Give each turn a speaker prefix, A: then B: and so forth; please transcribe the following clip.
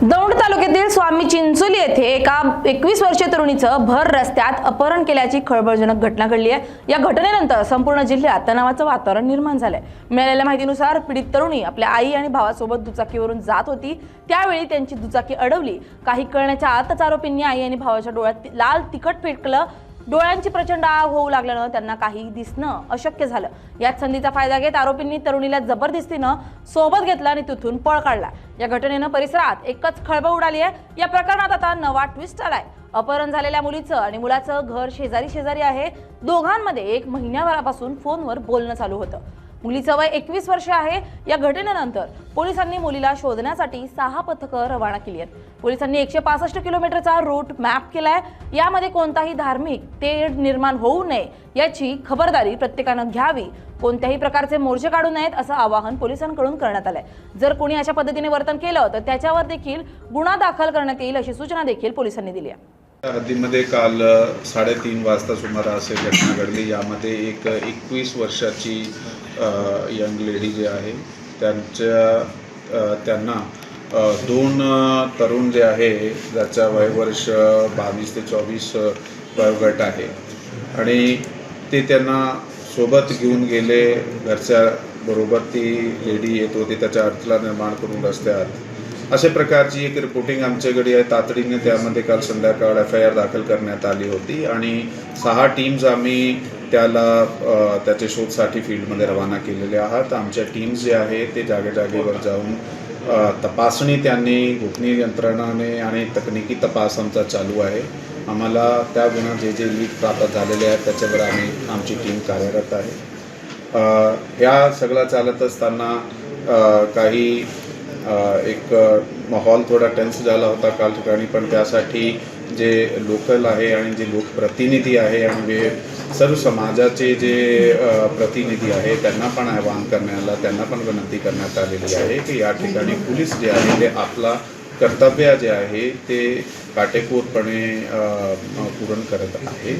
A: दौंड तालुक्यातील स्वामी चिंचोली येथे एका 21 वर्षीय तरुणीचं भर रस्त्यात अपहरण केल्याची खळबळजनक घटना घडली आहे। या घटनेनंतर संपूर्ण जिल्ह्यात तणावाचं वातावरण निर्माण झालंय। मिळालेल्या माहितीनुसार पीडित तरुणी आपल्या आई आणि भावासोबत दुचाकीवरून जात होती। त्यावेळी त्यांची दुचाकी अडवली। काही कळण्याच्या आतच आरोपींनी आई आणि भावाच्या डोळ्यात लाल तिखट फेकलं। डोळ्यांची प्रचंड आग होऊ लागल्यानं त्यांना काही दिसणं अशक्य झालं। याच संधीचा फायदा घेत आरोपींनी तरुणीला जबरदस्तीनं सोबत घेतला आणि तिथून पळ काढला। या घटनेनं परिसरात एकच खळबळ उडाली आहे। या प्रकरणात आता नवा ट्विस्ट आलाय। अपहरण झालेल्या मुलीचं आणि मुलाचं घर शेजारी आहे। दोघांमध्ये 1 महिन्याभरापासून फोनवर बोलणं चालू होतं। मुलीचं वय 21 वर्ष आहे। या घटनेनंतर पोलिसांनी मुलीला शोधण्यासाठी 6 पथकं रवाना केली आहेत। पोलिसांनी 165 किलोमीटरचा रूट मॅप केलाय। यामध्ये कोणताही धार्मिक तेढ निर्माण होऊ नये याची खबरदारी प्रत्येकानं घ्यावी। कोणत्याही प्रकारचे मोर्चे काढू नयेत असं आवाहन पोलिसांकडून करण्यात आलंय। जर कोणी अशा पद्धतीने वर्तन केलं तर त्याच्यावर देखील गुन्हा दाखल करण्यात येईल अशी सूचना देखील पोलिसांनी दिली आहे।
B: हद्दीमध्ये काल 3:30 वाजता सुमारास घटना घडली। यामध्ये एक 21 वर्षाची यंग लेडी जे आहे त्यांना 2 तरुण जे आहे ज्याचा वयवर्ष 22 ते 24 वयोगट आहे आणि ते त्यांना सोबत घेऊन गेले। घरच्या बरोबर ती लेडी येत होती, त्याच्या अडथळा निर्माण करून रस्त्यात अशा प्रकारची एक रिपोर्टिंग आमच्याकडे आहे। तातडीने त्यामध्ये काल संध्याकाळ FIR दाखल करण्यात आली होती आणि 6 टीम्स आम्ही त्याच्या शोधसाठी फील्डमध्ये रवाना केलेले आहात। आमच्या टीम्स जे आहे ते जागेवर जाऊन तपासणी त्यांनी गोपनीय यंत्रणाने आणि तकनिकी तपास आमचा चालू आहे। आम्हाला त्या गुन्हा जे लीड प्राप्त झालेले आहेत त्याच्यावर आमची टीम कार्यरत आहे। ह्या सगळं चालत असताना काही एक माहोल थोडा टेन्स झाला होता काल ठिकाणी, पण त्यासाठी जे लोकल आहे आणि जे लोकप्रतिनिधी आहे आणि जे सर्व समाजाचे जे प्रतिनिधी आहे त्यांना पण आवाहन त्यांना पण विनंती करण्यात आलेली आहे की या ठिकाणी पोलीस जे आहे ते आपला कर्तव्य जे आहे ते काटेकोरपणे पूर्ण करत आहे।